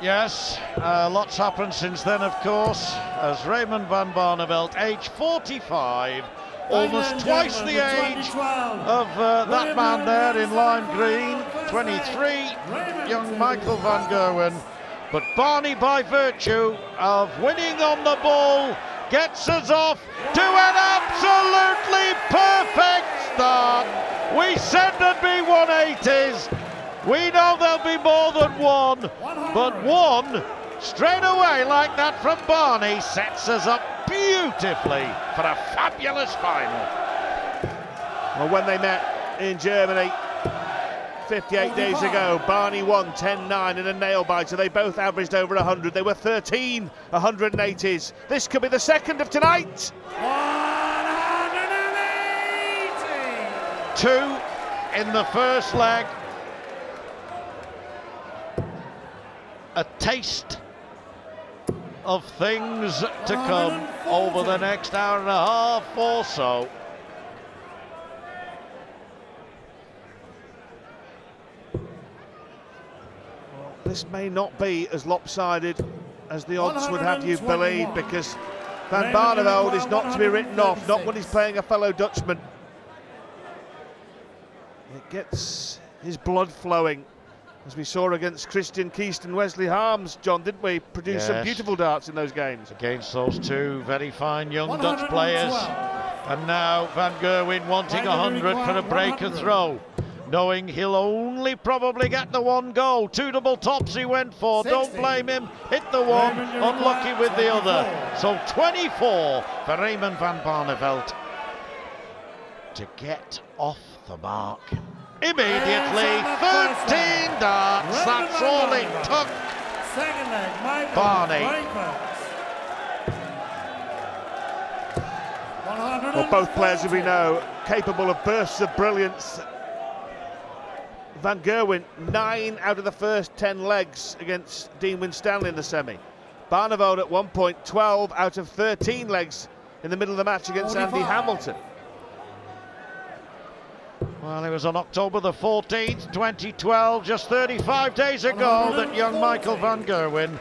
Yes, lots happened since then, of course, as Raymond van Barneveld, age 45, almost twice the age of that man there in lime green, 23, young Michael van Gerwen. But Barney, by virtue of winning on the ball, gets us off to an absolutely perfect start. We said there'd be 180s. We know there'll be more than one, but one straight away like that from Barney sets us up beautifully for a fabulous final. Well, when they met in Germany 58 days ago, Barney won 10-9 in a nail-biter. They both averaged over 100. They were 13 180s. This could be the second of tonight. 180! 2 in the first leg. A taste of things to come over the next hour and a half or so. Well, this may not be as lopsided as the odds would have you believe, because Van Barneveld is not to be written off, not when he's playing a fellow Dutchman. It gets his blood flowing, as we saw against Christian Keast and Wesley Harms, John, didn't we? Produced some beautiful darts in those games. Against those two very fine young Dutch players. And now Van Gerwen wanting 100 for a breaker throw, knowing he'll only probably get the one goal. 2 double tops he went for, don't blame him. Hit the one, unlucky with the other. So 24 for Raymond van Barneveld to get off the mark. Immediately, 13 darts, that's all it took. Barney. Well, both players, as we know, capable of bursts of brilliance. Van Gerwen, 9 out of the first 10 legs against Dean Winstanley in the semi. Barneveld at one point, 12 out of 13 legs in the middle of the match against Andy Hamilton. Well, it was on October the 14th, 2012, just 35 days ago, that young Michael van Gerwen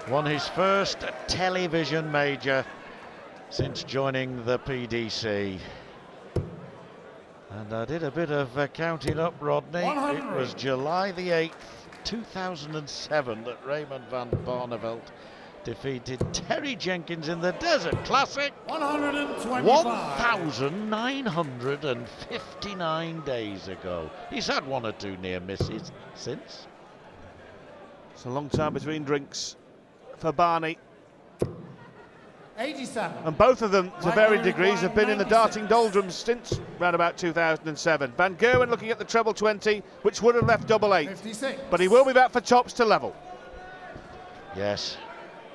won his first television major since joining the PDC. And I did a bit of counting up, Rodney. It was July the 8th, 2007 that Raymond van Barneveld defeated Terry Jenkins in the Desert Classic. 1,959 days ago. He's had 1 or 2 near misses since. It's a long time between drinks for Barney. 87. And both of them, to varying degrees, have been in the darting doldrums since round about 2007. Van Gerwen looking at the treble 20, which would have left double 8. 56. But he will be back for tops to level. Yes,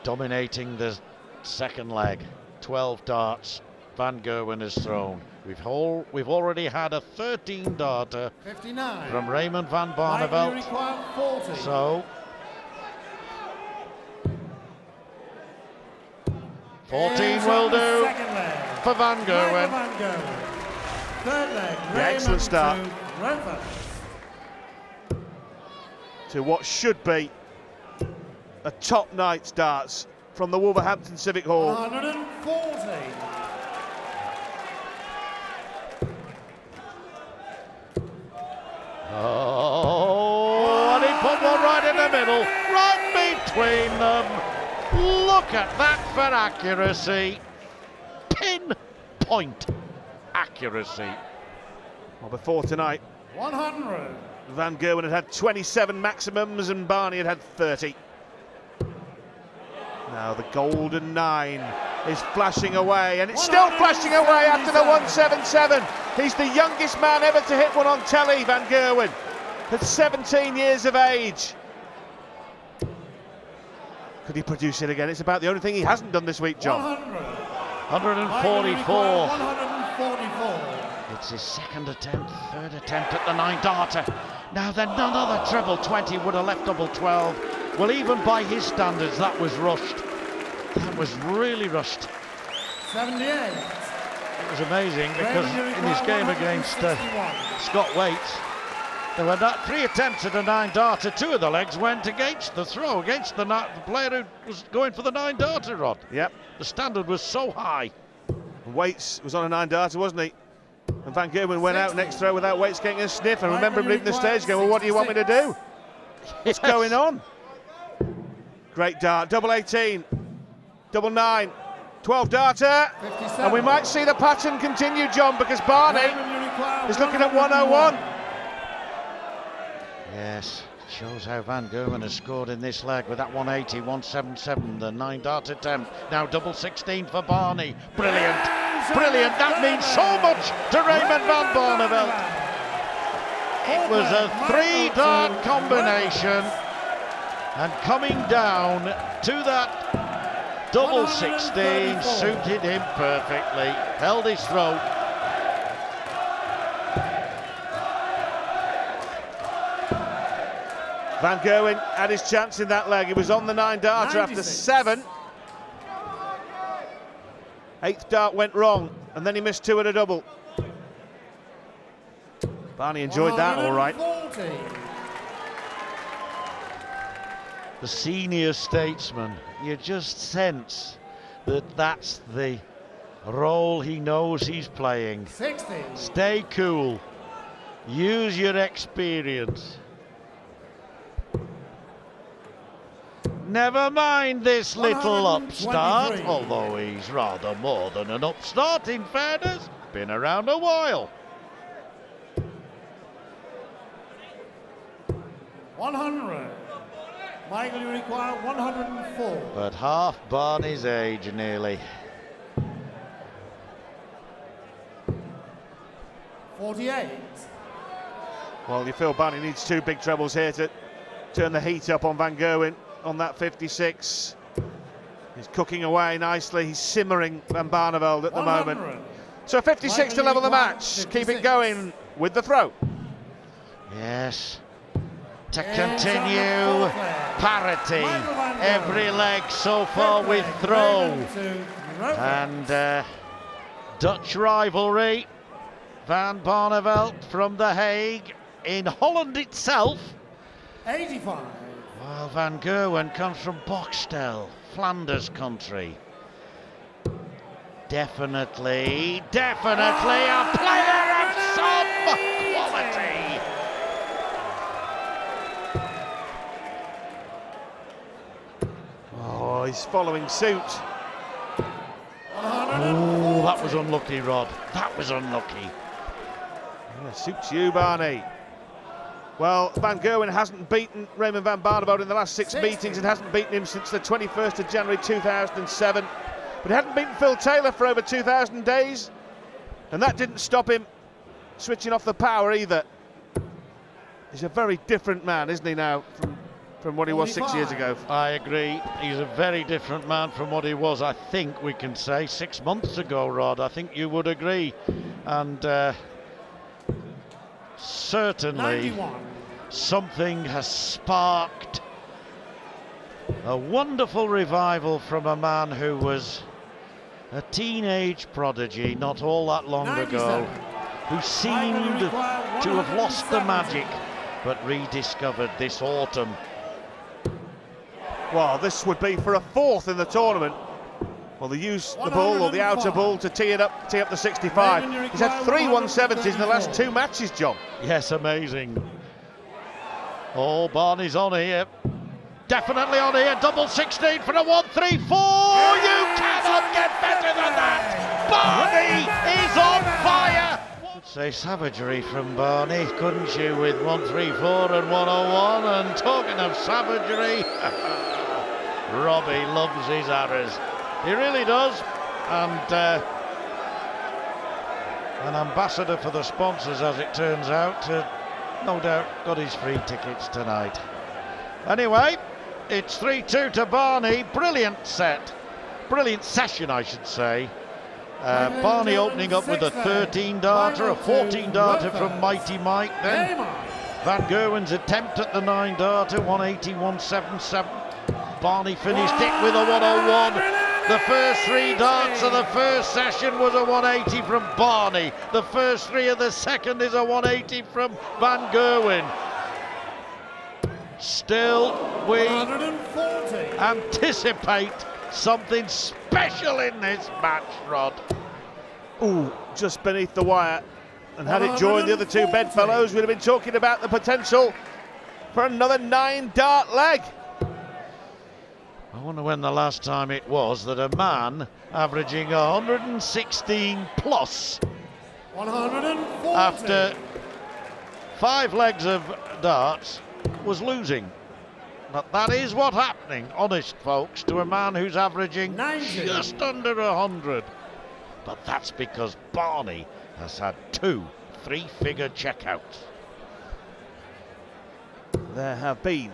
dominating the second leg. 12 darts Van Gerwen has thrown. We've already had a 13 darter 59 from Raymond van Barneveld. So 14 will do for Van Gerwen. Third leg, Excellent start to what should be a top night's darts from the Wolverhampton Civic Hall. 140. Oh, and he put one right in the middle, right between them. Look at that for accuracy. Pinpoint accuracy. Well, before tonight, 100. Van Gerwen had 27 maximums and Barney had 30. Now the golden 9 is flashing away, and it's still flashing away after the 177. He's the youngest man ever to hit one on telly, Van Gerwen, at 17 years of age. Could he produce it again? It's about the only thing he hasn't done this week, John. 144. 144. It's his second attempt, third attempt at the 9 darter. Now then, none other treble 20 would have left double 12. Well, even by his standards, that was rushed. That was really rushed. 78. It was amazing because in his game against Scott Waite, There were 3 attempts at a 9-darter. 2 of the legs went against the throw, against the player who was going for the 9-darter, Rod. Yep. The standard was so high. Waits was on a 9-darter, wasn't he? And Van Gerwen went out next throw without Waits getting a sniff. And remember him leaving the stage going, well, what do you want me to do? What's going on? Great dart, double 18, double 9, 12-darter. And we might see the pattern continue, John, because Barney is looking at 101. Yes, shows how Van Gerwen has scored in this leg with that 180, 177, the 9-dart attempt. Now double 16 for Barney. Brilliant, brilliant. That means so much to Raymond van Barneveld. It was a 3-dart combination, and coming down to that double 16 suited him perfectly. Held his throat. Van Gerwen had his chance in that leg. He was on the 9-darter after 7. 8th dart went wrong, and then he missed 2 at a double. Barney enjoyed that all right. The senior statesman, you just sense that that's the role he knows he's playing. 60. Stay cool, use your experience. Never mind this little upstart, although he's rather more than an upstart, in fairness. Been around a while. 100. Michael, you require 104. But half Barney's age, nearly. 48. Well, you feel Barney needs 2 big trebles here to turn the heat up on Van Gerwen on that 56. He's cooking away nicely. He's simmering Van Barneveld at the moment. So 56 to level the match. 56. Keep it going with the throw. Yes. To continue parity. Every leg so far with throw. And Dutch rivalry. Van Barneveld from The Hague in Holland itself. 85. Well, Van Gerwen comes from Boxtel, Flanders country. Definitely a player of some quality. Oh, he's following suit. Oh, that was unlucky, Rod. That was unlucky. Yeah, suits you, Barney. Well, Van Gerwen hasn't beaten Raymond van Barneveld in the last 6 meetings and hasn't beaten him since the 21st of January 2007. But he hadn't beaten Phil Taylor for over 2,000 days. And that didn't stop him switching off the power either. He's a very different man, isn't he, now, from what he was 6 years ago? I agree. He's a very different man from what he was, I think we can say, 6 months ago, Rod. I think you would agree. And certainly 91. Something has sparked a wonderful revival from a man who was a teenage prodigy not all that long 97. ago, who seemed to have lost the magic but rediscovered this autumn. Well, this would be for a 4th in the tournament. Well, they use the ball or the outer ball to tee up the 65. He's had 3 170s in the last 2 matches, John. Yes, amazing. Oh, Barney's on here. Definitely on here. Double 16 for a 134. You cannot get better than that. Barney is on fire. I'd say savagery from Barney, couldn't you, with 134 and 101? And talking of savagery, Robbie loves his arrows. He really does. And an ambassador for the sponsors, as it turns out, no doubt got his free tickets tonight. Anyway, it's 3-2 to Barney. Brilliant set. Brilliant session, I should say. Barney opening up with a 13-darter, a 14-darter from Mighty Mike. Then Van Gerwen's attempt at the 9-darter, 180, 177. Barney finished it with a 101. The first 3 darts of the first session was a 180 from Barney. The first 3 of the second is a 180 from Van Gerwen. Still, we 140. anticipate something special in this match, Rod. Ooh, just beneath the wire. And had it joined the other 2 bedfellows, we'd have been talking about the potential for another 9-dart leg. I wonder when the last time it was that a man averaging 116 plus 140. after 5 legs of darts was losing. But that is what's happening, honest folks, to a man who's averaging 90. just under 100. But that's because Barney has had 2 3-figure checkouts. There have been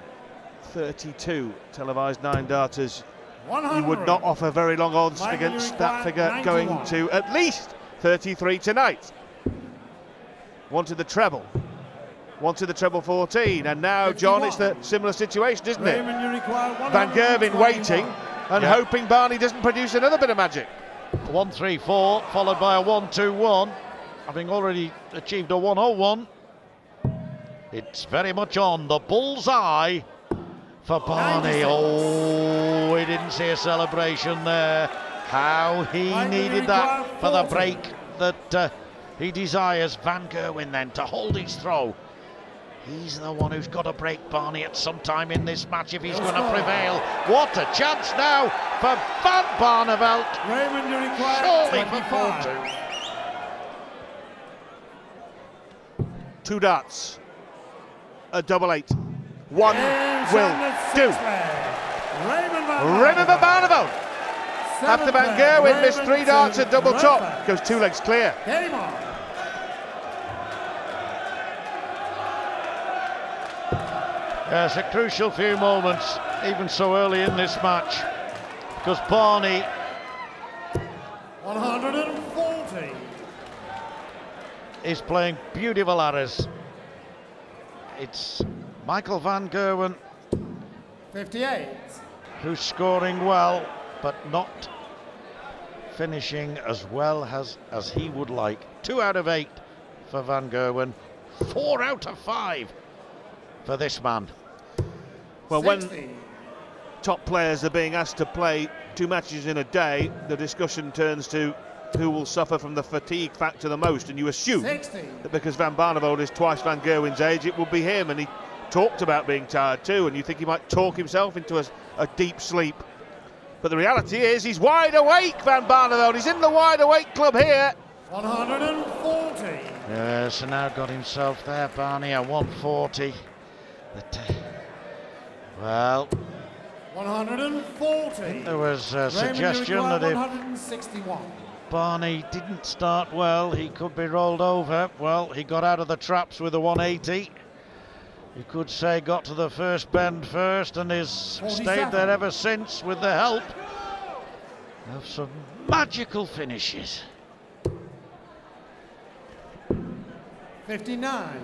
32 televised 9-darters. 100. You would not offer very long odds against that figure 91. going to at least 33 tonight. Wanted the treble. Wanted the treble 14, and now, 51. John, it's the similar situation, isn't it? Raymond, you require Van Gerwen waiting and hoping Barney doesn't produce another bit of magic. 1-3-4, followed by a 1-2-1, having already achieved a 1-0-1. It's very much on the bullseye for Barney. 96. Oh, we didn't see a celebration there. How he needed that for the break that he desires. Van Gerwen then to hold his throw. He's the one who's got to break Barney at some time in this match if he's going to prevail. What a chance now for Van Barneveld. Raymond, you require Surely for 25. 4-2. 2 darts. A double 8. 1 will do. Raymond van Barneveld. After Van Gerwen missed 3 darts at double top, goes 2 legs clear. Game on. Yes, a crucial few moments, even so early in this match, because Barney 140. is playing beautiful arrows. It's Michael Van Gerwen 58. who's scoring well, but not finishing as well as he would like. 2 out of 8 for Van Gerwen, 4 out of 5 for this man. Well, 60. when top players are being asked to play 2 matches in a day, the discussion turns to who will suffer from the fatigue factor the most, and you assume 60. that because Van Barneveld is twice Van Gerwen's age, it will be him, and he talked about being tired too, and you think he might talk himself into a deep sleep. But the reality is he's wide awake, Van Barneveld. He's in the wide awake club here. 140. Yes, and now got himself there, Barney, at 140. But, well, 140. there was a Raymond, suggestion you require that if 161. Barney didn't start well, he could be rolled over. Well, he got out of the traps with a 180. You could say got to the first bend first and has 47. stayed there ever since with the help of some magical finishes. 59.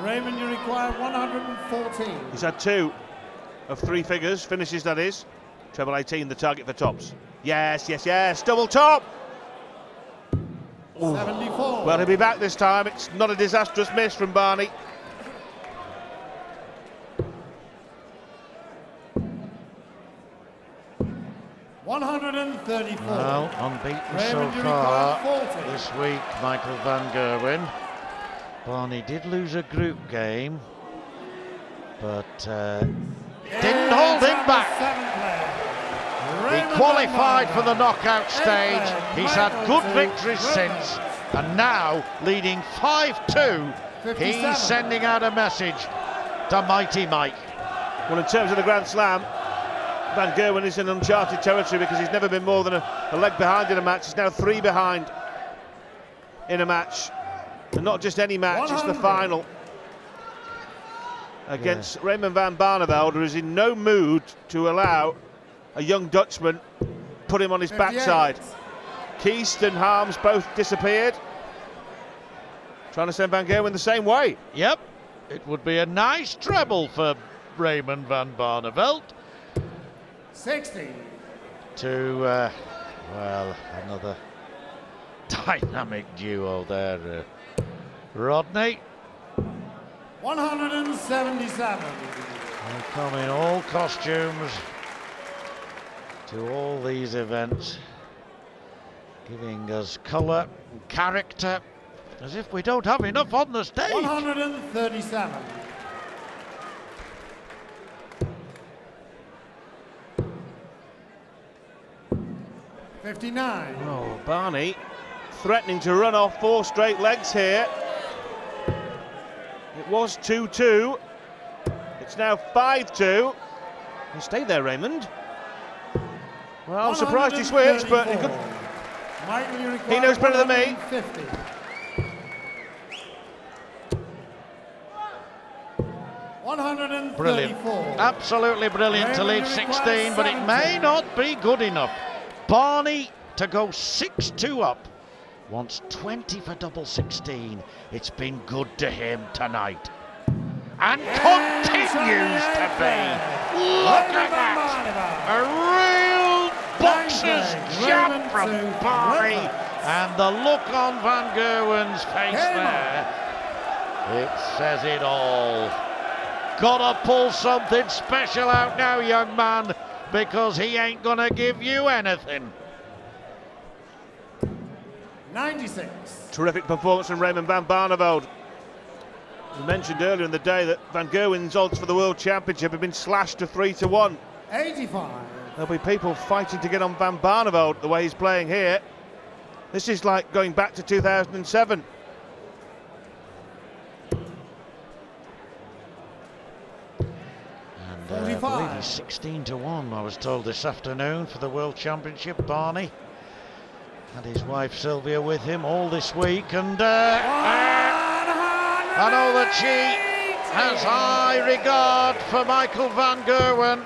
Raymond, you require 114. He's had 2 of 3 figures, finishes that is. Treble 18, the target for tops. Yes, yes, yes, double top. Ooh. 74. Well, he'll be back this time. It's not a disastrous miss from Barney. $134. Well, unbeaten so Raymond, you far require 40. this week, Michael Van Gerwen. Barney did lose a group game, but didn't hold him back. He qualified for the knockout stage. He's had good victories since, and now leading 5-2. He's sending out a message to Mighty Mike. Well, in terms of the Grand Slam, Van Gerwen is in uncharted territory because he's never been more than a leg behind in a match. He's now 3 behind in a match. And not just any match, it's the final against Raymond van Barneveld, who is in no mood to allow a young Dutchman put him on his backside. Keast and Harms both disappeared. Trying to send Van Gerwen the same way. Yep, it would be a nice treble for Raymond van Barneveld. 60. to, well, another dynamic duo there. Rodney. 177. They come in all costumes to all these events, giving us colour and character, as if we don't have enough on the stage. 137. $59. Oh, Barney threatening to run off 4 straight legs here. It was 2-2. It's now 5-2. You stayed there, Raymond. Well, I'm surprised he switched, but he knows better than me. 50. Brilliant, absolutely brilliant to leave 16, but it may not be good enough. Barney to go 6-2 up, wants 20 for double 16. It's been good to him tonight, and continues to be. Look at that, a real boxer's jump from Barney, and the look on Van Gerwen's face there, it says it all. Gotta pull something special out now, young man, because he ain't gonna give you anything. 96. Terrific performance from Raymond van Barneveld. We mentioned earlier in the day that Van Gerwen's odds for the World Championship have been slashed to 3-1. 85. There'll be people fighting to get on Van Barneveld the way he's playing here. This is like going back to 2007. I believe he's 16-1, I was told this afternoon, for the World Championship. Barney and his wife Sylvia with him all this week, and I know that she has high regard for Michael Van Gerwen,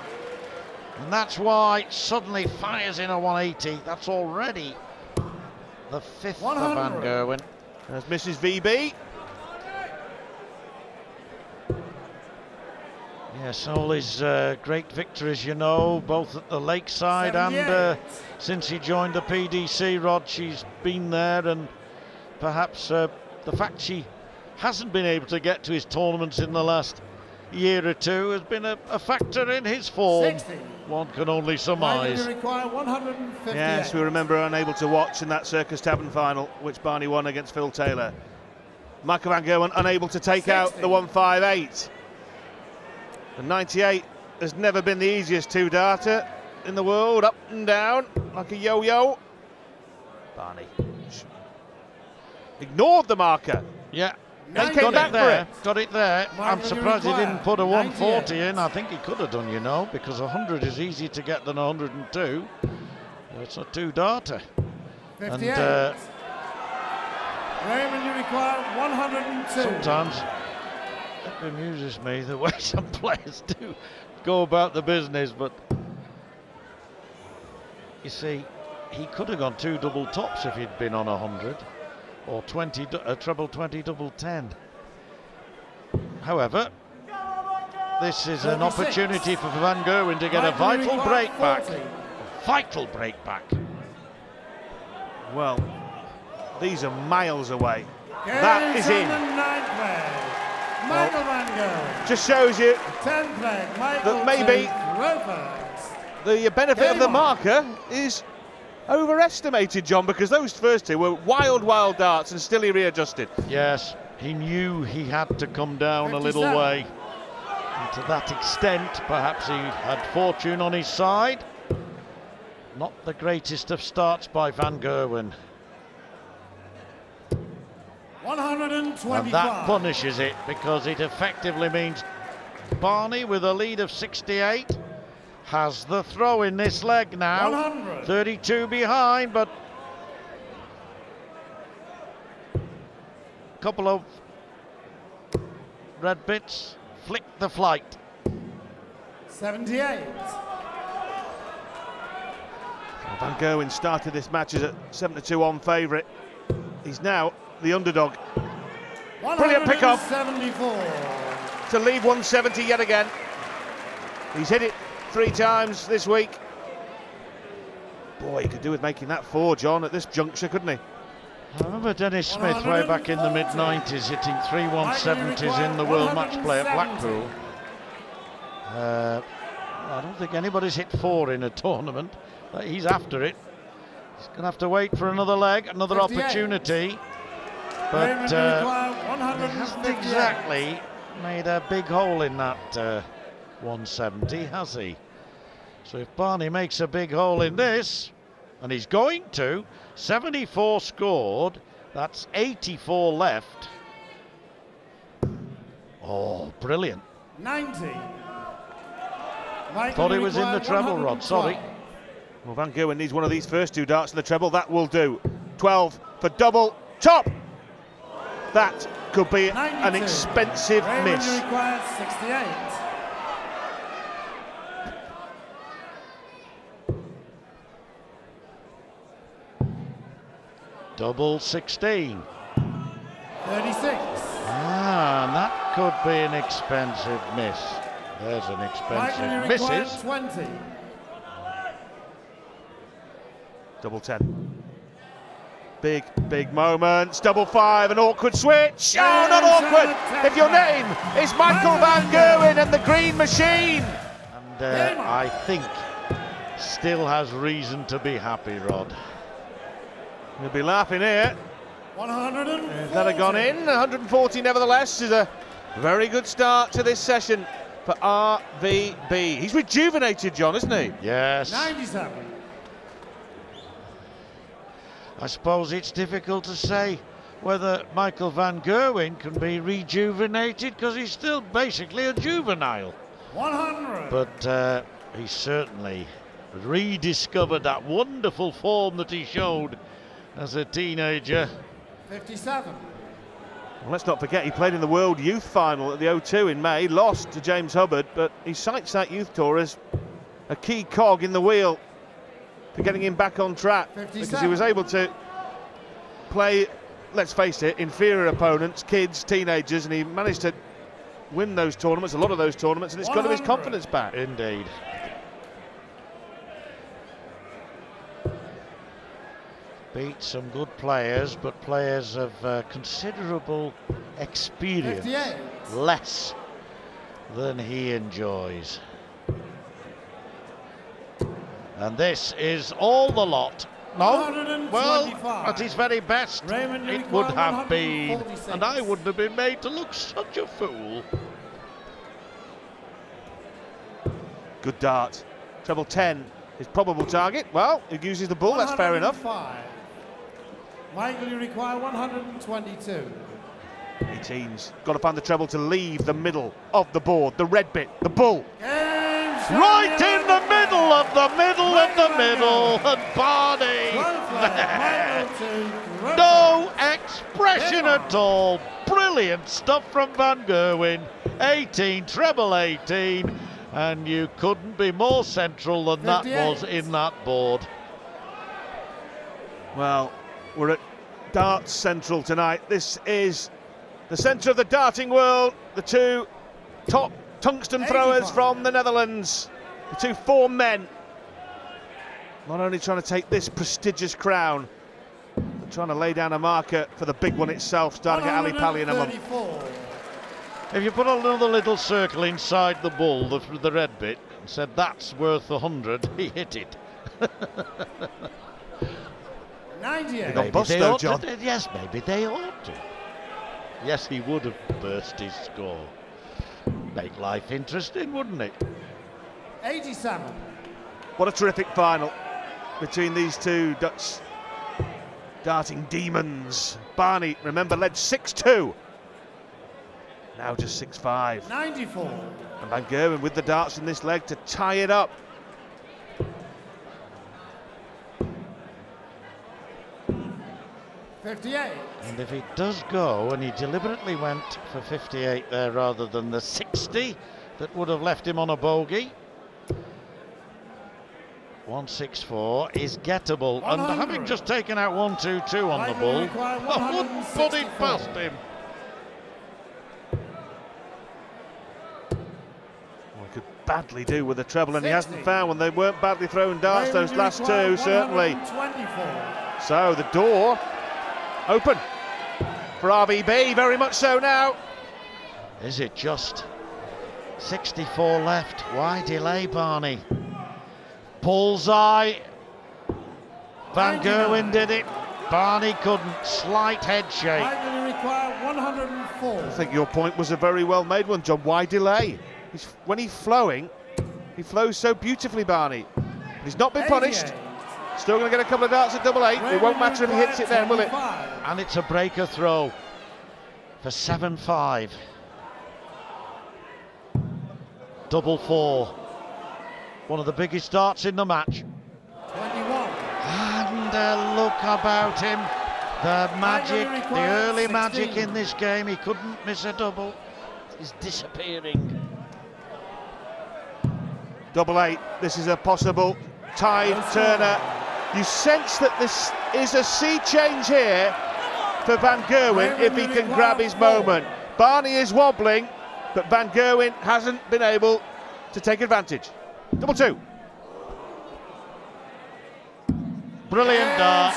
and that's why it suddenly fires in a 180. That's already the 5th for Van Gerwen. There's Mrs. VB. Yes, all his great victories, you know, both at the Lakeside and since he joined the PDC, Rod, she's been there, and perhaps the fact she hasn't been able to get to his tournaments in the last year or two has been a factor in his form. 60. One can only surmise. Yes, we remember unable to watch in that Circus Tavern final, which Barney won against Phil Taylor. Michael Van Gerwen unable to take 60. Out the 158. The 98 has never been the easiest 2-darter in the world, up and down like a yo-yo. Barney ignored the marker. Yeah, and came back for it. Got it there. I'm surprised he didn't put a 140 in. I think he could have done, you know, because 100 is easier to get than 102. It's a 2-darter. 58. And Raymond, you require 102. Sometimes it amuses me the way some players do go about the business, but you see, he could have gone 2 double tops if he'd been on 100, or 20 treble 20 double 10. However, this is an opportunity for Van Gerwen to get a vital break back. Vital break back. Well, these are miles away. That is in. Michael Van Gerwen. Just shows you 10th leg, that maybe the benefit of the marker is overestimated, John, because those first 2 were wild, wild darts, and still he readjusted. Yes, he knew he had to come down 57. A little way. And to that extent, perhaps he had fortune on his side. Not the greatest of starts by Van Gerwen. 125. And that punishes it, because it effectively means Barney, with a lead of 68, has the throw in this leg now. 100. 32 behind, but a couple of red bits flick the flight. 78. Van Gerwen started this match as a 7-2 on favourite. He's now the underdog. Brilliant pick-up to leave 170 yet again. He's hit it 3 times this week. Boy, he could do with making that 4, John, at this juncture, couldn't he? I remember Dennis Smith way back in the mid-90s hitting 3 170s in the World Match Play at Blackpool. I don't think anybody's hit 4 in a tournament. He's after it. He's going to have to wait for another leg, another 58. Opportunity. But he hasn't exactly made a big hole in that 170, has he? So if Barney makes a big hole in this, and he's going to, 74 scored, that's 84 left. Oh, brilliant. 90. Thought he was in the treble, Rod, sorry. Well, Van Gerwen needs one of these first 2 darts in the treble, that will do. 12 for double, top! That could be 92. An expensive miss. Requires 68. Double 16. 36. And that could be an expensive miss. There's an expensive misses. 20. Double 10. Big, big moments. Double 5, an awkward switch. Oh, not awkward. If your name is Michael Van Gerwen and the Green Machine. And I think still has reason to be happy, Rod. He'll be laughing here. 140. If that had gone in, 140 nevertheless is a very good start to this session for RVB. He's rejuvenated, John, isn't he? Yes. 97. I suppose it's difficult to say whether Michael Van Gerwen can be rejuvenated because he's still basically a juvenile. 100. But he certainly rediscovered that wonderful form that he showed as a teenager. 57. Well, let's not forget he played in the World Youth Final at the O2 in May, lost to James Hubbard, but he cites that youth tour as a key cog in the wheel for getting him back on track. 57. Because he was able to play, let's face it, inferior opponents, kids, teenagers, and he managed to win those tournaments, a lot of those tournaments, and it's got him his confidence back. Indeed. Beat some good players, but players of considerable experience, 58. less than he enjoys. And this is all the lot. No, well, at his very best, Raymond it would have been, and I wouldn't have been made to look such a fool. Good dart. Treble 10, his probable target. Well, he uses the ball, that's fair enough. Michael, you require 122. 18's got to find the treble to leave the middle of the board, the red bit, the bull. Right in the middle of the middle of the middle, and Barney. No expression at all. Brilliant stuff from Van Gerwen. 18, treble 18, and you couldn't be more central than 58. That was in that board. Well, we're at Darts Central tonight. This is the centre of the darting world. The 2 top tungsten throwers from the Netherlands. The 2 form men. Not only trying to take this prestigious crown, but trying to lay down a marker for the big one itself, starting at Ali Pali in a month. If you put another little circle inside the bull, the red bit, and said that's worth 100, he hit it. 98. Got bust though, John. Yes, maybe they ought to. Yes, he would have burst his score. Make life interesting, wouldn't it? 87. What a terrific final between these 2 Dutch darting demons. Barney, remember, led 6-2. Now just 6-5. 94. And Van Gerwen with the darts in this leg to tie it up. And if he does go, and he deliberately went for 58 there rather than the 60 that would have left him on a bogey, 164 is gettable. 100. And having just taken out 122 on the bull, I wouldn't put it past him. Well, he could badly do with the treble, and he hasn't found one. They weren't badly thrown darts, those last two, certainly. So the door open for RVB, very much so now. Is it just 64 left? Why delay, Barney? Bullseye. Van Gerwen did it. Barney couldn't. Slight head shake. I think your point was a very well made one, John. Why delay? When he's flowing, he flows so beautifully, Barney. But he's not been punished. Still going to get a couple of darts at double 8. It won't matter if he hits it then, will it? And it's a breaker throw for 7-5. Double 4. One of the biggest darts in the match. 21. And look about him. The magic, the early magic in this game. He couldn't miss a double. He's disappearing. Double 8. This is a possible tide turner. You sense that this is a sea change here for Van Gerwen if he can grab his moment. Barney is wobbling, but Van Gerwen hasn't been able to take advantage. Double 2. Brilliant dart.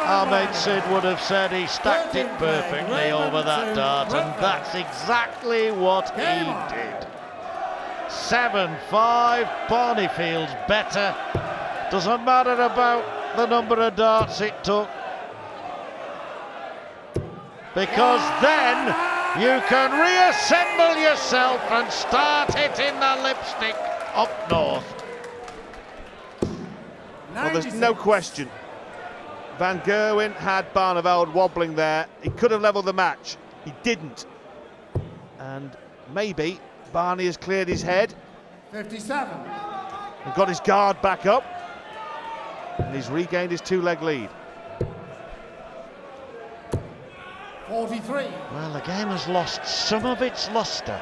Our mate Sid would have said he stacked it perfectly over that dart, and that's exactly what he did. 7-5, Barney feels better. Doesn't matter about the number of darts it took, because then you can reassemble yourself and start hitting the lipstick up north. Well, there's no question. Van Gerwen had Barneveld wobbling there. He could have levelled the match. He didn't. And maybe Barney has cleared his head. 57. And got his guard back up. And he's regained his 2-leg lead. 43. Well, the game has lost some of its lustre.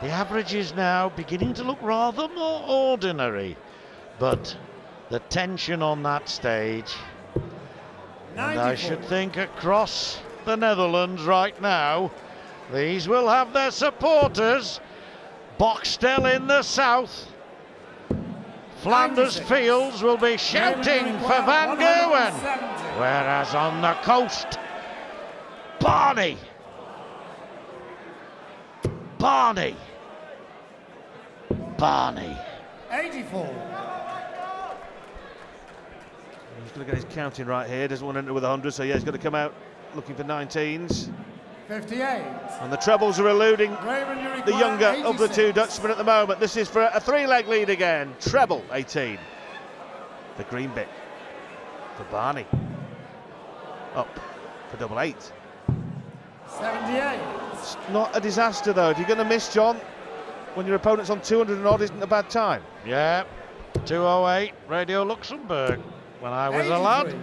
The average is now beginning to look rather more ordinary. But the tension on that stage, and I should think across the Netherlands right now, these will have their supporters. Boxtel in the south, Flanders Fields will be shouting for Van Gerwen, whereas on the coast, Barney. 84. He's going to get his counting right here. Doesn't want to enter with 100, so yeah, he's got to come out looking for 19s. 58. And the trebles are eluding the younger 86. of the two Dutchmen at the moment. This is for a 3-leg lead again. Treble 18. The green bit for Barney. Up for double 8. 78. It's not a disaster though. If you're going to miss, John, when your opponent's on 200 and odd, isn't a bad time. Yeah, 208, Radio Luxembourg. When I was a lad,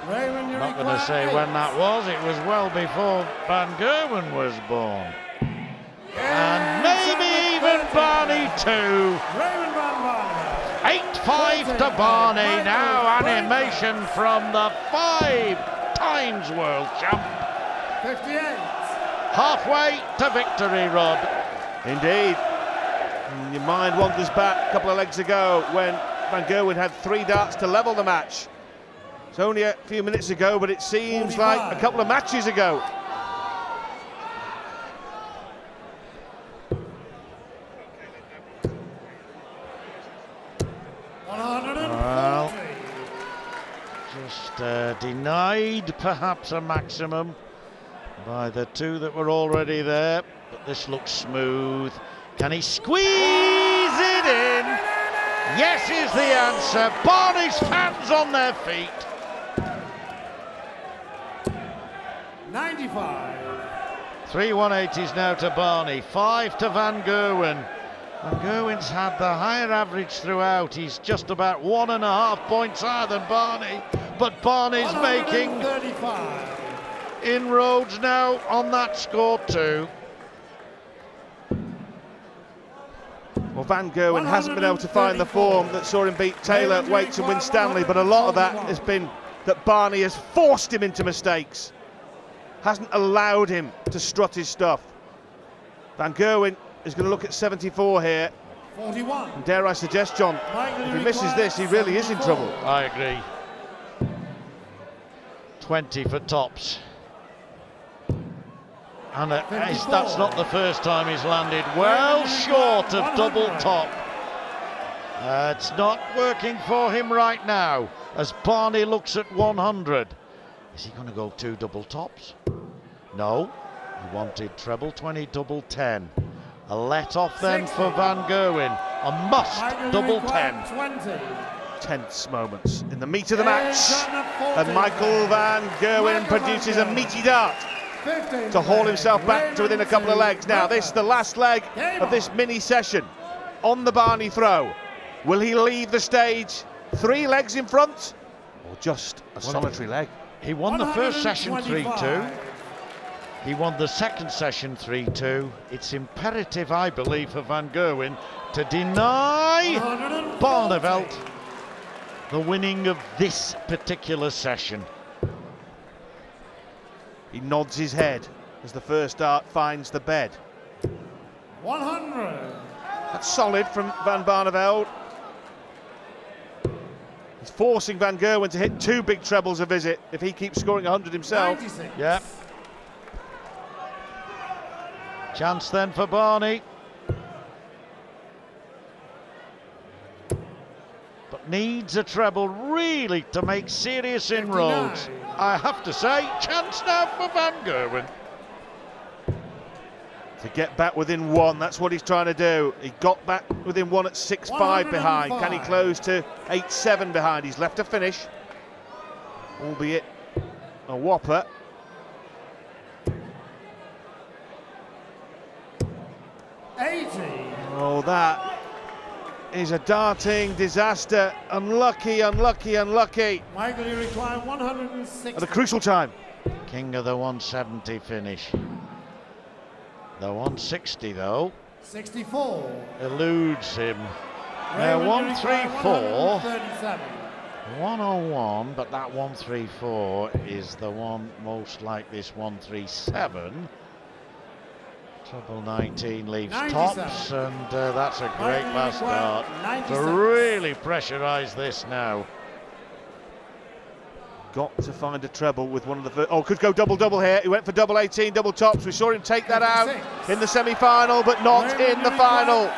Raymond, I'm not going to say when that was, it was well before Van Gerwen was born. And maybe even Barney too. 8-5 to Barney, now animation from the 5-times world champ. 58. Halfway to victory, Rod. Indeed. And your mind wanders back a couple of legs ago when Van Gerwen had 3 darts to level the match. It's only a few minutes ago, but it seems 45. like a couple of matches ago. Well, just denied perhaps a maximum by the 2 that were already there, but this looks smooth. Can he squeeze it in? Yes is the answer. Barney's fans on their feet. 95. 3 180s now to Barney, 5 to Van Gerwen. Van Gerwen's had the higher average throughout. He's just about 1.5 points higher than Barney, but Barney's making inroads now on that score too. Well, Van Gerwen hasn't been able to find the form that saw him beat Taylor, Waits and win Stanley, but a lot of that has been that Barney has forced him into mistakes, hasn't allowed him to strut his stuff. Van Gerwen is going to look at 74 here. 41. And dare I suggest, John, if he misses this, he really is in trouble. I agree. 20 for tops. And that's not the first time he's landed well short of double top. It's not working for him right now as Barney looks at 100. Is he going to go 2 double tops? No, he wanted treble 20, double 10. A let off then for Van Gerwen. A must double 10. 20. Tense moments in the meat of the match. And Michael Van Gerwen produces a meaty dart to haul himself back to within a couple of legs. Now this is the last leg of this mini session on the Barney throw. Will he leave the stage 3 legs in front or just a solitary leg? He won the first session 3-2. He won the second session 3-2. It's imperative, I believe, for Van Gerwen to deny Barneveld the winning of this particular session. He nods his head as the first dart finds the bed. 100. That's solid from Van Barneveld. He's forcing Van Gerwen to hit 2 big trebles a visit if he keeps scoring 100 himself. 96. Yep. Chance then for Barney. But needs a treble really to make serious inroads. I have to say, chance now for Van Gerwen. To get back within 1, that's what he's trying to do. He got back within 1 at 6-5 behind. Can he close to 8-7 behind? He's left to finish, albeit a whopper. Oh, that is a darting disaster. Unlucky, unlucky, unlucky. Michael, you require 160. At a crucial time. King of the 170 finish. The 160 though 64 eludes him. Now 134, 101, but that 134 is the one most like this 137. Treble 19 leaves 97. tops, and that's a great last start to really pressurise this now. Got to find a treble with one of the first. Oh, could go double-double here. He went for double 18, double tops. We saw him take that out in the semi-final, but not in the final.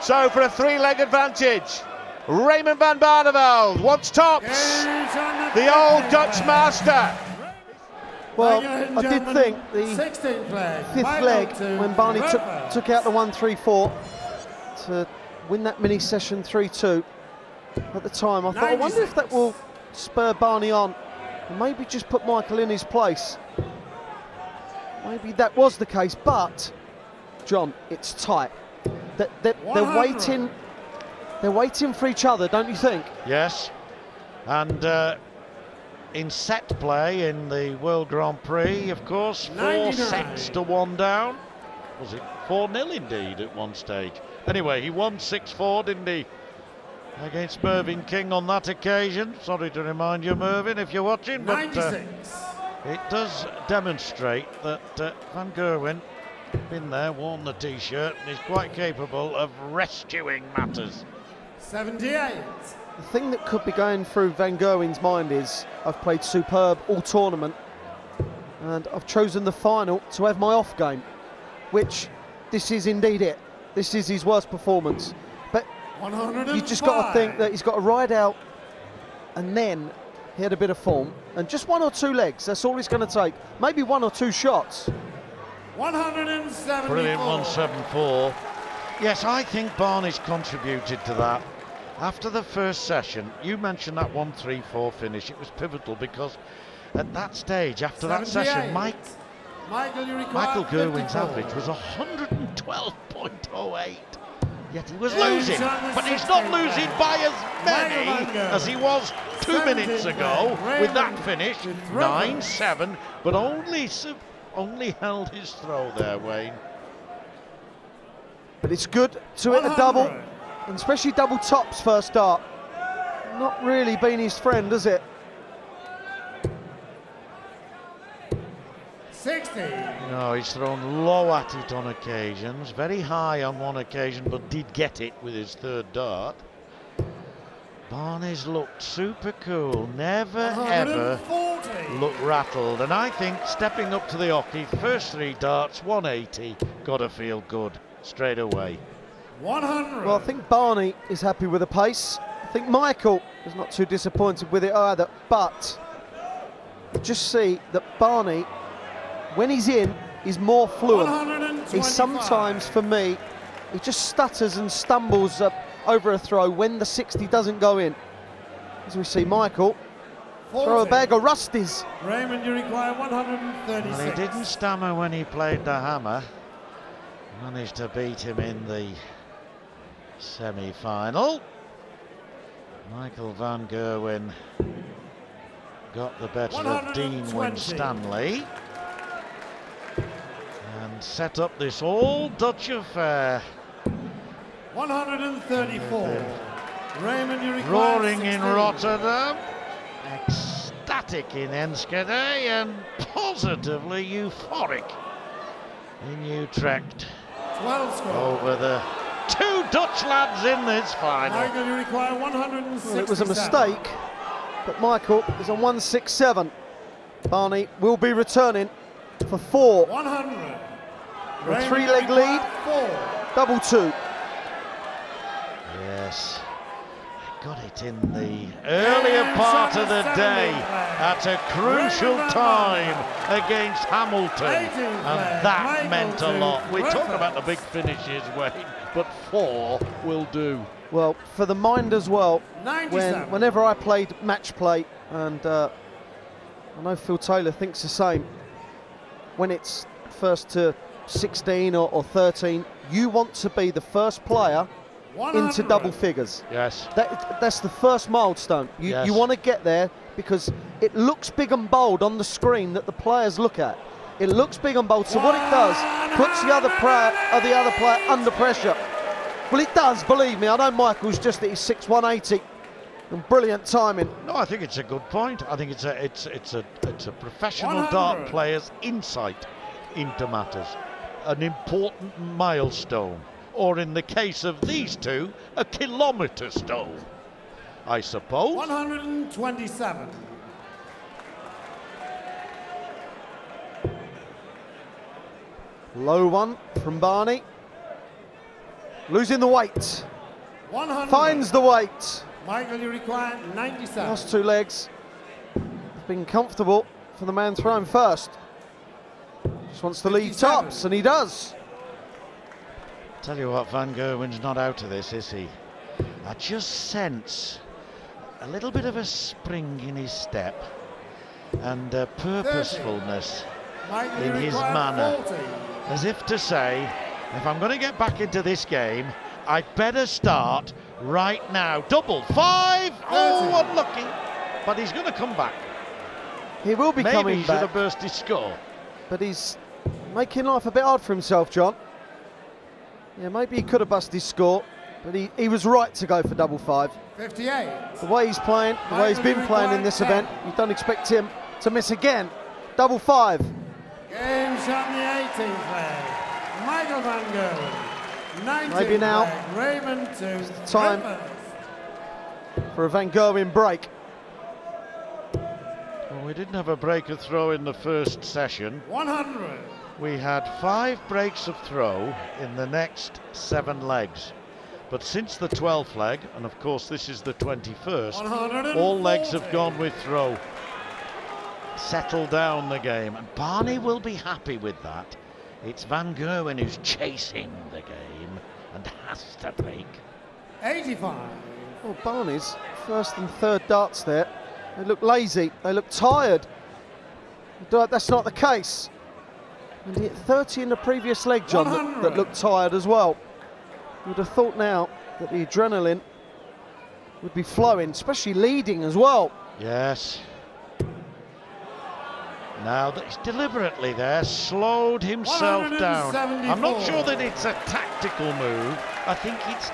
So for a 3-leg advantage, Raymond van Barneveld wants tops. The old Dutch master. Well, I did think the 5th leg, when Barney took out the 134 to win that mini session 3-2, at the time I thought, I wonder if that will spur Barney on and maybe just put Michael in his place. Maybe that was the case, but John, it's tight. They're waiting for each other, don't you think? Yes, and in set play in the World Grand Prix, of course, 4 sets to 1 down. Was it 4-0 indeed at one stage? Anyway, he won 6-4, didn't he? Against Mervyn King on that occasion. Sorry to remind you, Mervyn, if you're watching, but it does demonstrate that Van Gerwen been there, worn the t-shirt, and is quite capable of rescuing matters. 78. The thing that could be going through Van Gerwen's mind is, I've played superb all tournament, and I've chosen the final to have my off game, which this is indeed it. This is his worst performance. But you just got to think that he's got to ride out, and then he had a bit of form, and just 1 or 2 legs, that's all he's going to take. Maybe 1 or 2 shots. 174. Brilliant 174. Yes, I think Barney's contributed to that. After the first session, you mentioned that 134 finish. It was pivotal because at that stage, after that session, Michael Gerwen's average was 112.08. Yet he was losing, but he's not losing by as many as he was 2 minutes ago with that finish, 9-7, but only held his throw there, Wayne. But it's good to hit a double, and especially double tops first start. Not really been his friend, has it? 60. No, he's thrown low at it on occasions, very high on one occasion, but did get it with his third dart. Barney's looked super cool, never ever looked rattled, and I think stepping up to the hockey, first 3 darts, 180, gotta feel good straight away. 100. Well, I think Barney is happy with the pace. I think Michael is not too disappointed with it either, but you just see that Barney, when he's in, is more fluent. He sometimes, for me, he just stutters and stumbles up over a throw when the 60 doesn't go in. As we see Michael 40. throw a bag of rusties. Raymond, you require 136. Well, he didn't stammer when he played the hammer. Managed to beat him in the semi-final. Michael van Gerwen got the better of Dean Winstanley and set up this all Dutch affair. 134. Raymond, you require Roaring 16. in Rotterdam, ecstatic in Enschede, and positively euphoric in Utrecht 12 score. over the 2 Dutch lads in this final. Michael, you require 167. Well, it was a mistake, but Michael is on 167. Barney will be returning for 4. 100. A 3-leg lead, 4. 2-2. Yes, got it in the earlier part of the day at a crucial time against Hamilton, and that meant a lot. We talk about the big finishes, Wayne, but 4 will do. Well, for the mind as well, 97. whenever I played match play, and I know Phil Taylor thinks the same, when it's first to 16 or 13, you want to be the first player 100. into double figures. Yes. That's the first milestone. Yes. You want to get there because it looks big and bold on the screen that the players look at. It looks big and bold, so what it does, puts the other player under pressure. Well, it does, believe me. I know Michael's just at his 6 180 and brilliant timing. No, I think it's a good point. I think it's a professional 100. dart player's insight into matters, an important milestone, or in the case of these two, a kilometre stone, I suppose. 127. Low one from Barney. Losing the weight. 100. Finds the weight. Michael, you require 97. Last 2 legs have been comfortable for the man thrown first. Just wants to leave 57. tops, and he does. Tell you what, Van Gerwen's not out of this, is he? I just sense a little bit of a spring in his step and a purposefulness Michael, in you his require manner, 40. as if to say, if I'm going to get back into this game, I'd better start right now. Double 5, oh, unlucky, but he's going to come back. He will be Maybe coming he should back, have burst his score. but he's making life a bit hard for himself, John. Yeah, maybe he could have busted his score, but he was right to go for double 5. 58. The way he's playing, the way he's been playing in this event, you don't expect him to miss again. Double 5. Game shot in the 18th flag. Michael van Gerwen. 19th Maybe now. flag. Raymond to Time for a Van Gerwen break. Well, we didn't have a break of throw in the first session. 100. We had 5 breaks of throw in the next 7 legs. But since the 12th leg, and of course this is the 21st, all legs have gone with throw. Settle down the game, and Barney will be happy with that. It's Van Gerwen who's chasing the game and has to break. 85. Well, Barney's first and third darts there, they look lazy, they look tired. That's not the case. And he hit 30 in the previous leg, John, that looked tired as well. You'd have thought now that the adrenaline would be flowing, especially leading as well. Yes. Now that he's deliberately there, slowed himself down. I'm not sure that it's a tactical move. I think it's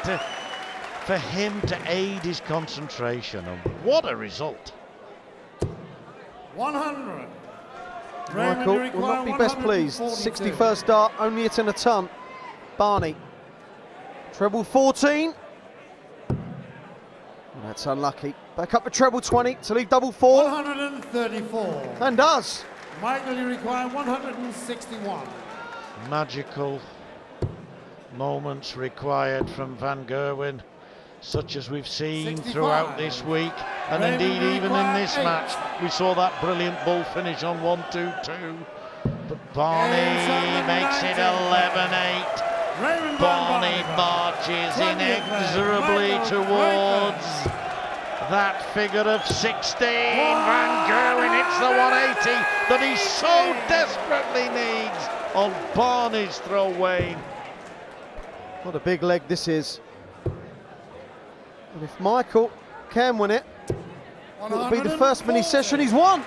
for him to aid his concentration, and what a result. 100. Michael will not be best pleased. 61st dart, only hitting a ton. Barney, treble 14. That's unlucky. Back up to treble 20 to leave double 4. 134. And does. Michael, you require 161. Magical moments required from Van Gerwen, such as we've seen 65. Throughout this week, and Raymond indeed even in this 8. Match. We saw that brilliant bull finish on 1-2-2, but Barney makes it 11-8. Barney marches inexorably towards that figure of 16. Van Gerwen hits the 180 that he so desperately needs on Barney's throw, Wayne. What a big leg this is. And if Michael can win it, it'll be the first mini session he's won.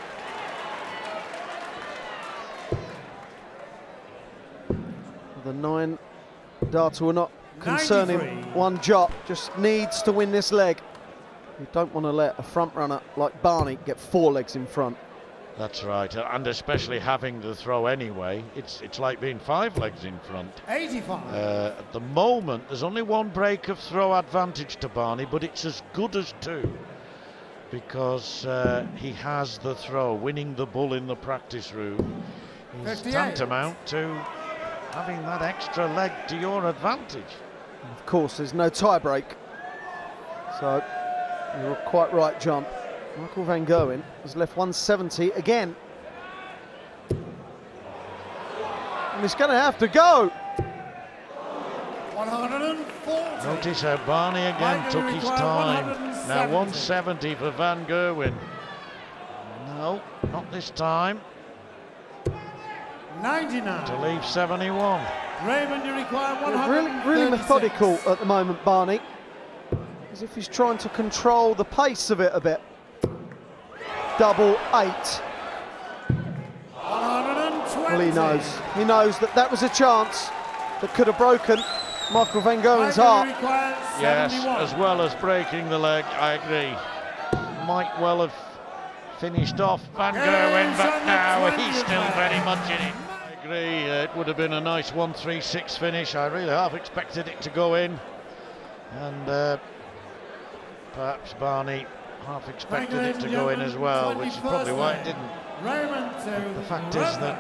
The 9 darter will not concern him one jot, just needs to win this leg. You don't want to let a front runner like Barney get 4 legs in front. That's right, and especially having the throw anyway, it's like being 5 legs in front. 85. At the moment, there's only 1 break of throw advantage to Barney, but it's as good as 2 because he has the throw. Winning the bull in the practice room is tantamount to having that extra leg to your advantage. And of course, there's no tie break, so you're quite right, John. Michael Van Gerwen has left 170 again. And he's going to have to go. 140. Notice how Barney again took his time. Now 170 for Van Gerwen. No, not this time. 99. To leave 71. Raymond, you require 136. Really methodical at the moment, Barney. As if he's trying to control the pace of it a bit. Double 8. 120. Well, he knows. He knows that that was a chance that could have broken Michael Van Gerwen's heart. Yes, as well as breaking the leg, I agree. Might well have finished off Van Gerwen, but now he's still very much in it. I agree, it would have been a nice 1-3-6 finish. I really have expected it to go in. And perhaps Barney half expected it to go in as well, which is probably why it didn't. The fact is that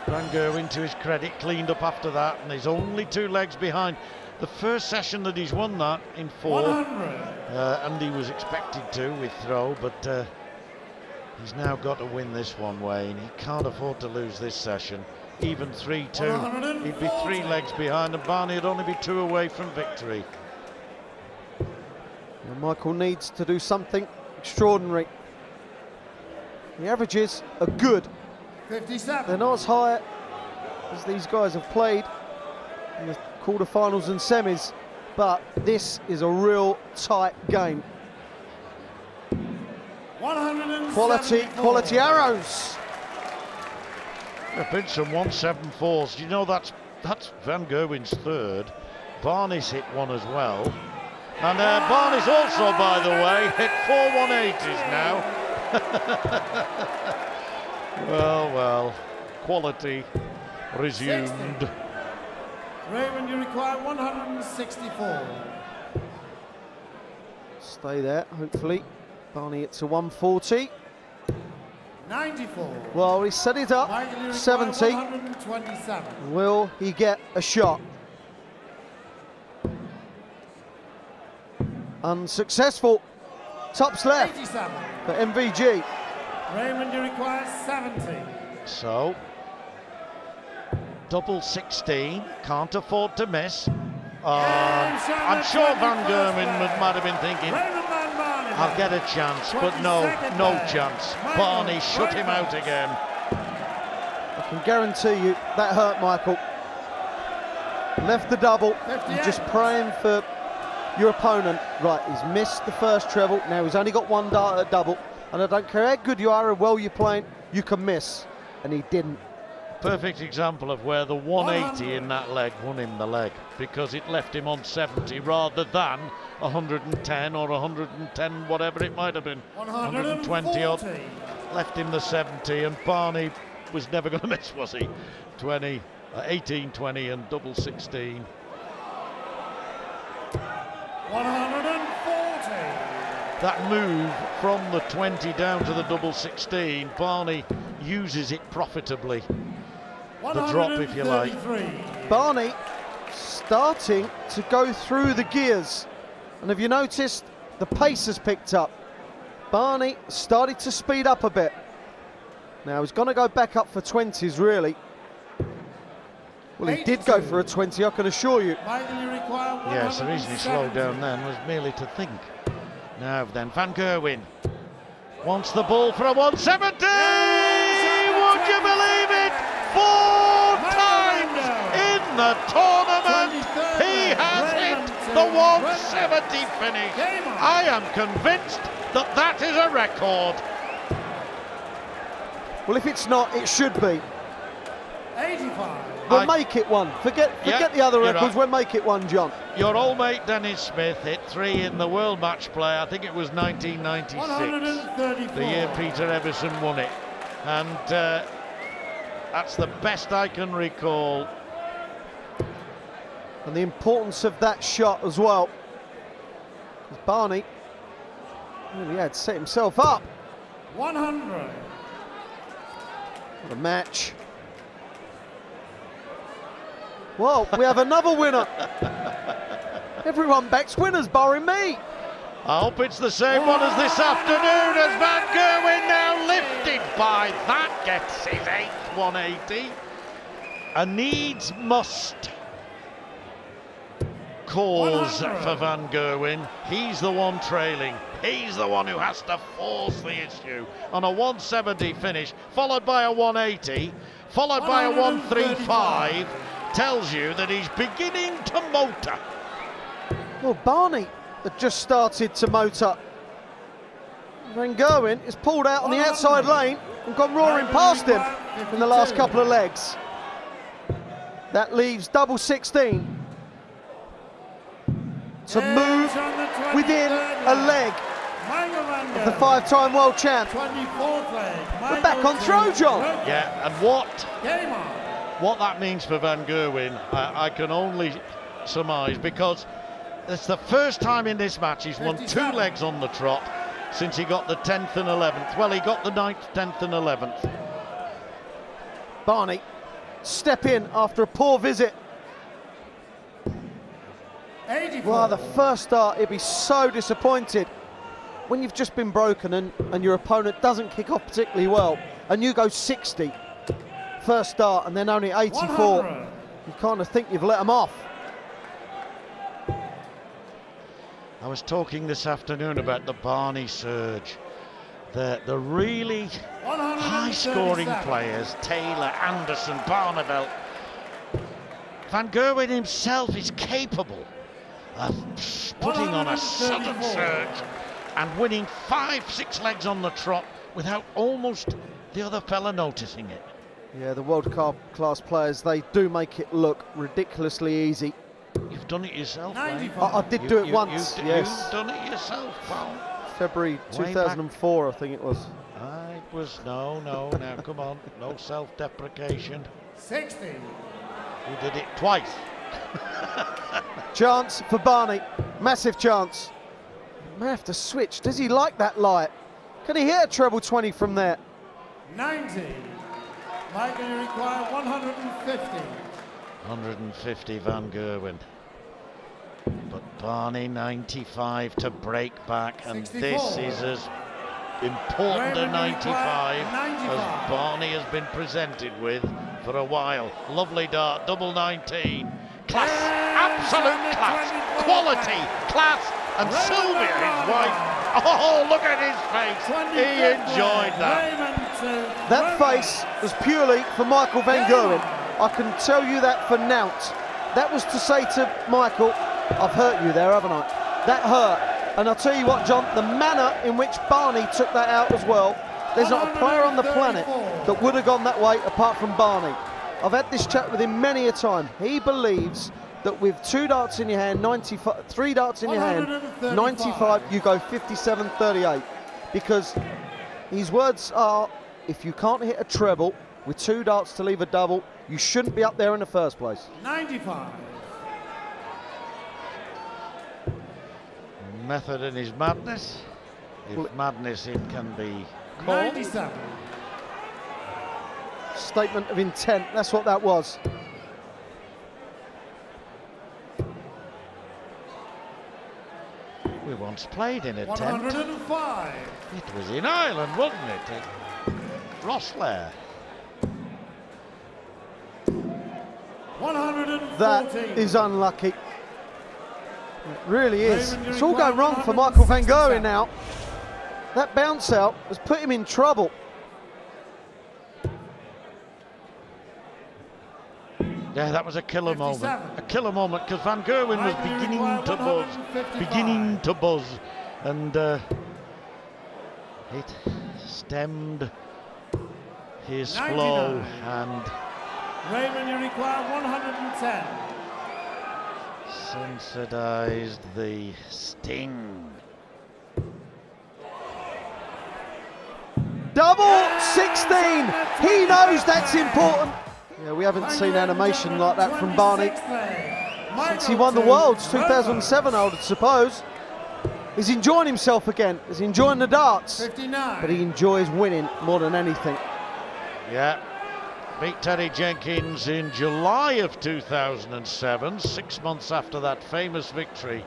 Van Gerwen, to his credit, cleaned up after that, and he's only 2 legs behind. The first session that he's won that in 4, and he was expected to with throw, but he's now got to win this one, Wayne. He can't afford to lose this session. Even 3-2, he'd be 3 legs behind, and Barney would only be 2 away from victory. And Michael needs to do something extraordinary. The averages are good. 57. They're not as high as these guys have played in the quarterfinals and semis, but this is a real tight game. Quality arrows. There have been some 174s. You know, that's Van Gerwen's 3rd. Barney's hit 1 as well. And Barney's also, by the way, hit 4 180s now. Well, quality resumed. 60. Raymond, you require 164. Stay there, hopefully. Barney hits a 140. 94. Well, he set it up. 70. 127. Will he get a shot? Unsuccessful. Tops left 87. for MVG. Raymond, you require 70. So, double 16, can't afford to miss. I'm sure Van Gerwen might have been thinking, I'll get a chance, but no chance. Barney shut him out again. I can guarantee you that hurt Michael. Left the double, you're just praying for your opponent. Right, he's missed the first treble, now he's only got 1 dart at double, and I don't care how good you are or well you're playing, you can miss, and he didn't. Perfect example of where the 180 in that leg won him the leg, because it left him on 70 rather than 110 or 110, whatever it might have been. 120 odd, left him the 70, and Barney was never going to miss, was he? 20, 18, 20 and double 16. 140. That move from the 20 down to the double 16, Barney uses it profitably. The drop, if you like. Barney starting to go through the gears. And have you noticed the pace has picked up? Barney started to speed up a bit. Now he's going to go back up for 20s, really. Well, he did go for a 20, I can assure you. Yes, the reason he slowed down then was merely to think. Now then, Van Gerwen wants the ball for a 170! Would you believe it? 4 times in the tournament, he has hit the 170 finish. I am convinced that that is a record. Well, if it's not, it should be. 85. We'll make it one. Forget the other records, right. We'll make it one, John. Your old mate Dennis Smith hit 3 in the World Match Play, I think it was 1996, the year Peter Everson won it. And that's the best I can recall. And the importance of that shot as well. Barney really had set himself up. 100. What a match. Well, we have another winner. Everyone backs winners, barring me. I hope it's the same one as this afternoon, as Van Gerwen now lifted by that, gets his 8th 180. A needs must cause for Van Gerwen. He's the one trailing. He's the one who has to force the issue on a 170 finish, followed by a 180, followed by a 135. Tells you that he's beginning to motor. Well, Barney had just started to motor. Van Gerwen is pulled out on the outside lane and gone roaring past him in the last couple of legs. That leaves double 16 to move within a leg of the 5-time world champ. We're back on throw, John. Yeah, and what that means for Van Gerwen, I can only surmise, because it's the first time in this match he's won 2 legs on the trot since he got the 10th and 11th. Well, he got the 9th, 10th and 11th. Barney step in after a poor visit. 84. Well, the first start, he'd be so disappointed when you've just been broken and your opponent doesn't kick off particularly well and you go 60 first start and then only 84. 100. You kind of think you've let them off. I was talking this afternoon about the Barney surge. The really high-scoring players, Taylor, Anderson, Barneveld. Van Gerwen himself is capable of putting on a sudden surge and winning 5-6 legs on the trot without almost the other fella noticing it. Yeah, the world class players, they do make it look ridiculously easy. You've done it yourself, mate. I did do it once, yes. You've done it yourself, pal. February 2004, I think it was. It was, no, now come on, no self-deprecation. 60. You did it twice. Chance for Barney, massive chance. May have to switch, does he like that light? Can he hit a treble 20 from there? 90. Michael, you require 150. 150 Van Gerwen. But Barney 95 to break back, and 64. this is as important a 95 as Barney has been presented with for a while. Lovely dart, double 19. Class, absolute class, quality, class, and Sylvia, his wife. Oh, look at his face. He enjoyed that. That face was purely for Michael Van Gerwen. I can tell you that for Nout. That was to say to Michael, I've hurt you there, haven't I? That hurt. And I'll tell you what, John, the manner in which Barney took that out as well, there's not a player on the planet that would have gone that way apart from Barney. I've had this chat with him many a time. He believes that with 2 darts in your hand, 95, 3 darts in your hand, 95, you go 57-38. Because his words are, if you can't hit a treble, with 2 darts to leave a double, you shouldn't be up there in the first place. 95. Method in his madness. If madness it can be called. 97. Statement of intent, that's what that was. We once played in a 105. tent. It was in Ireland, wasn't it? Rosslare. 114. That is unlucky. It really is. It's all going wrong for Michael van Gerwen now. That bounce out has put him in trouble. Yeah, that was a killer moment. A killer moment because Van Gerwen was beginning to buzz. And it stemmed his 99. flow. And Raymond, you require 110. sensitized the sting. Double 16. He knows that's important. Yeah, we haven't seen animation like that from Barney since he won the Worlds 2007, I would suppose. He's enjoying himself again. He's enjoying the darts, 59. but he enjoys winning more than anything. Yeah, beat Terry Jenkins in July of 2007, 6 months after that famous victory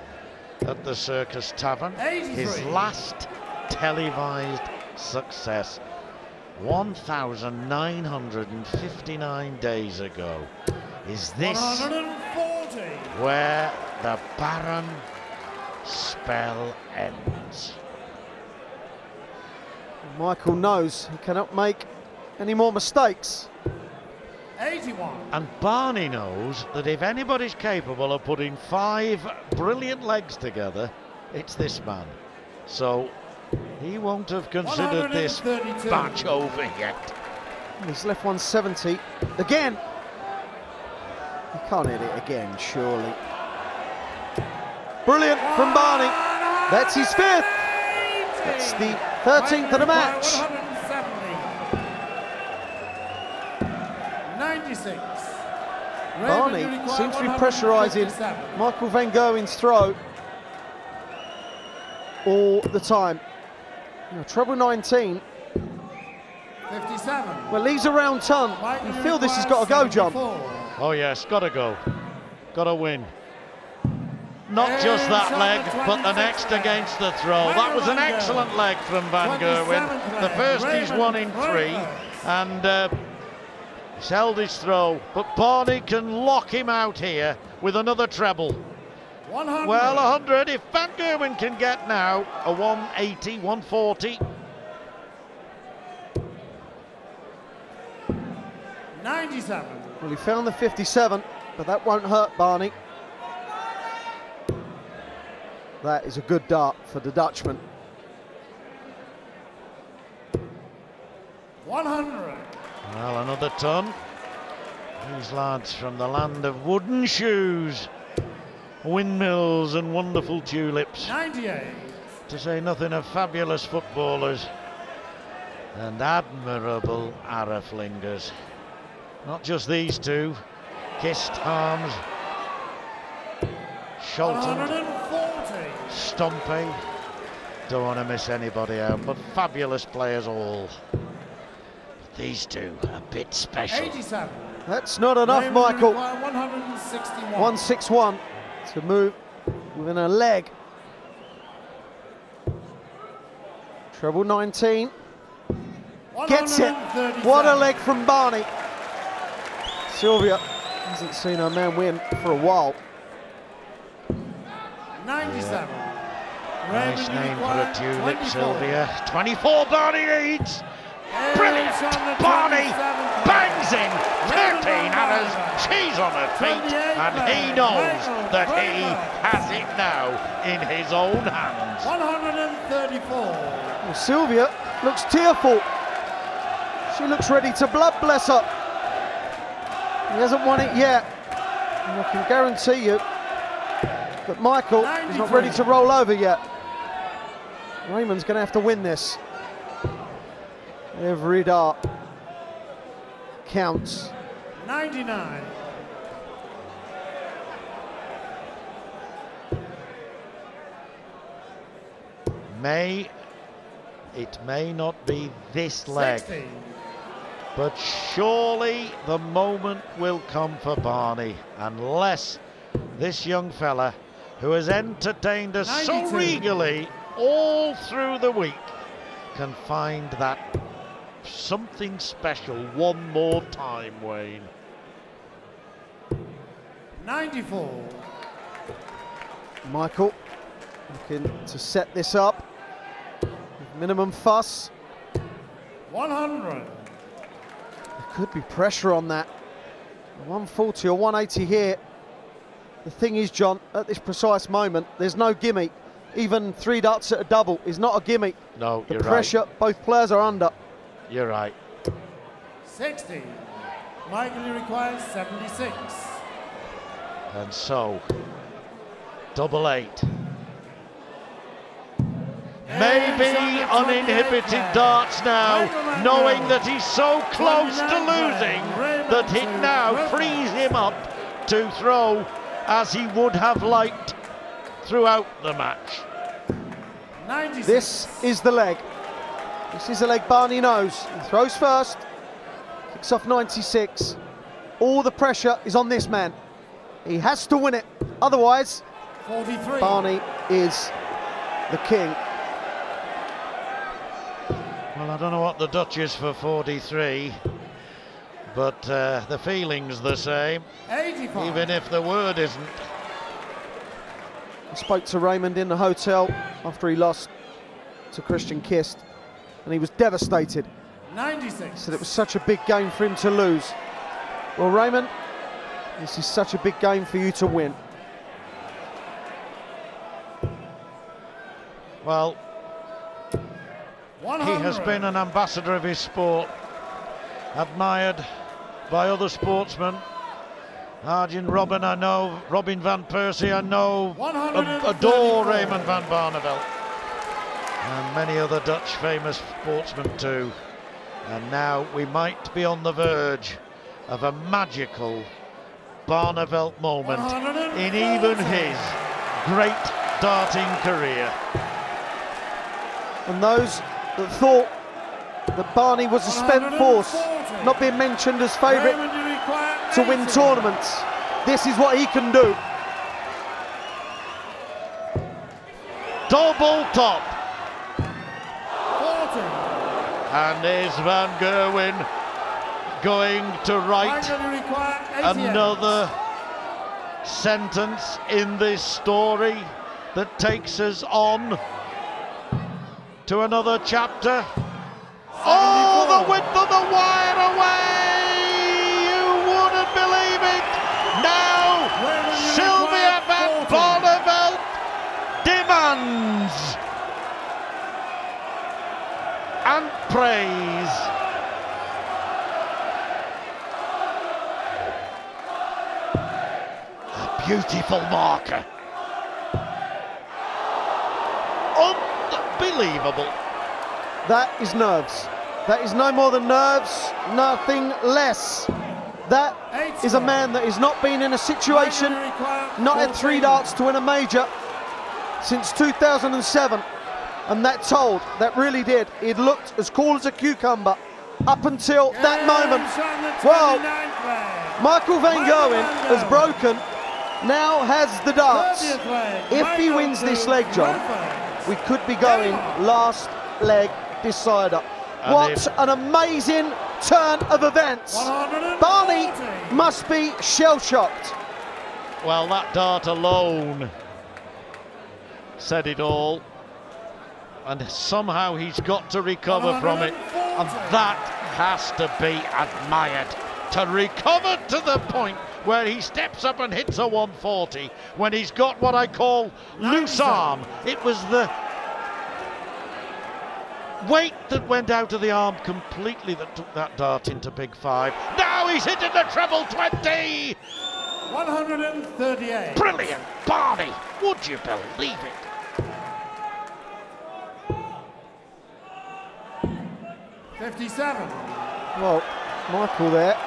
at the Circus Tavern. 83. His last televised success 1,959 days ago. Is this 140. where the barren spell ends? Michael knows he cannot make any more mistakes. 81. And Barney knows that if anybody's capable of putting 5 brilliant legs together, it's this man. So he won't have considered this match over yet. He's left 170 again. He can't hit it again, surely. Brilliant from Barney. That's his 5th. That's the 13th of the match. 96. Barney seems to be pressurising Michael van Gerwen's throw all the time. Treble 19. 57. Well, leaves a round ton. You feel this has got to go, John. Oh yes, got to go. Got to win. Not just that leg, but the next against the throw. That was an excellent leg from Van Gerwen. The first he's won in 3, and he's held his throw. But Barney can lock him out here with another treble. 100. Well, 100. If Van Gerwen can get now a 180, 140. 97. Well, he found the 57, but that won't hurt Barney. That is a good dart for the Dutchman. 100. Well, another ton. These lads from the land of wooden shoes, windmills and wonderful tulips. 98. To say nothing of fabulous footballers and admirable arrowflingers. Not just these two. Kissed Harms, Sholton, 140. Stompey. Don't want to miss anybody out, but fabulous players all. But these two, a bit special. 87. That's not enough, Michael. 161. 161 to move within a leg. Treble 19. Gets it. What a leg from Barney. Sylvia hasn't seen her man win for a while. 97. Nice name for a tulip, Sylvia. 24, Barney leads. Brilliant. Barney bangs in 13 arrows. She's on her feet, and he knows that he has it now in his own hands. 134. Well, Sylvia looks tearful. She looks ready to blood, bless her. He hasn't won it yet. And I can guarantee you that Michael is not ready to roll over yet. Raymond's going to have to win this. Every dart. counts. 99. It may not be this leg, 16. but surely the moment will come for Barney, unless this young fella, who has entertained us 92. so regally all through the week, can find that something special one more time, Wayne. 94. Michael looking to set this up. Minimum fuss. 100. There could be pressure on that. 140 or 180 here. The thing is, John, at this precise moment, there's no gimme. Even 3 darts at a double is not a gimme. No, the you're pressure, right. both players are under. You're right. 60. Michael requires 76. And so, 88. Maybe uninhibited darts now, knowing that he's so close to losing that it now frees him up to throw as he would have liked throughout the match. 96. This is the leg. This is the leg Barney knows. He throws first, kicks off 96. All the pressure is on this man. He has to win it, otherwise 43. Barney is the king. Well, I don't know what the Dutch is for 43, but the feeling's the same, 85. even if the word isn't. I spoke to Raymond in the hotel after he lost to Christian Kist, and he was devastated. 96. He said it was such a big game for him to lose. Well, Raymond, this is such a big game for you to win. Well, 100. he has been an ambassador of his sport, admired by other sportsmen. Arjen Robben, I know, Robin van Persie, I know, adore Raymond van Barneveld. And many other Dutch famous sportsmen too. And now we might be on the verge of a magical Barneveld moment in even his great darting career. And those that thought that Barney was a spent force, not being mentioned as favourite to win tournaments, this is what he can do. Double top. 40. And is Van Gerwen going to write another sentence in this story that takes us on to another chapter? Oh, the width of the wire away! You wouldn't believe it! Now, Sylvia van Barneveld demands and praise. A beautiful marker. Unbelievable. That is nerves. That is no more than nerves, nothing less. That is a man that has not been in a situation, not had 3 darts to win a major since 2007. And that told, that really did. He'd looked as cool as a cucumber up until that moment. Well, Michael van Gerwen has broken, now has the darts. If he wins this leg, John, we could be going last leg decider. What an amazing turn of events. Barney must be shell-shocked. Well, that dart alone said it all. And somehow he's got to recover from it. And that has to be admired. To recover to the point where he steps up and hits a 140 when he's got what I call loose arm. It was the weight that went out of the arm completely that took that dart into big 5. Now he's hitting the treble 20! 138. Brilliant, Barney! Would you believe it? $57. Well, Michael there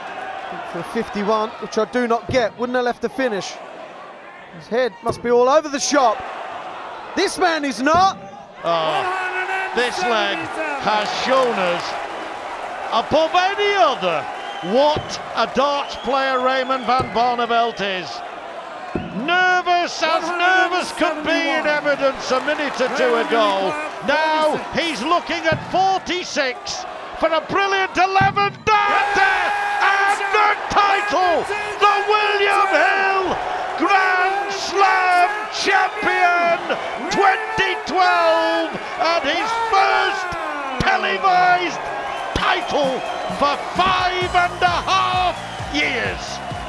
for 51, which I do not get. Wouldn't have left the finish. His head must be all over the shop. This man is not. Oh, this leg has shown us, above any other, what a darts player Raymond van Barneveld is. Nervous as nervous could be in evidence a minute or two ago. Now he's looking at 46 for a brilliant 11 darter and the title, the William Hill Grand Slam champion 2012, and his first televised title for 5.5 years.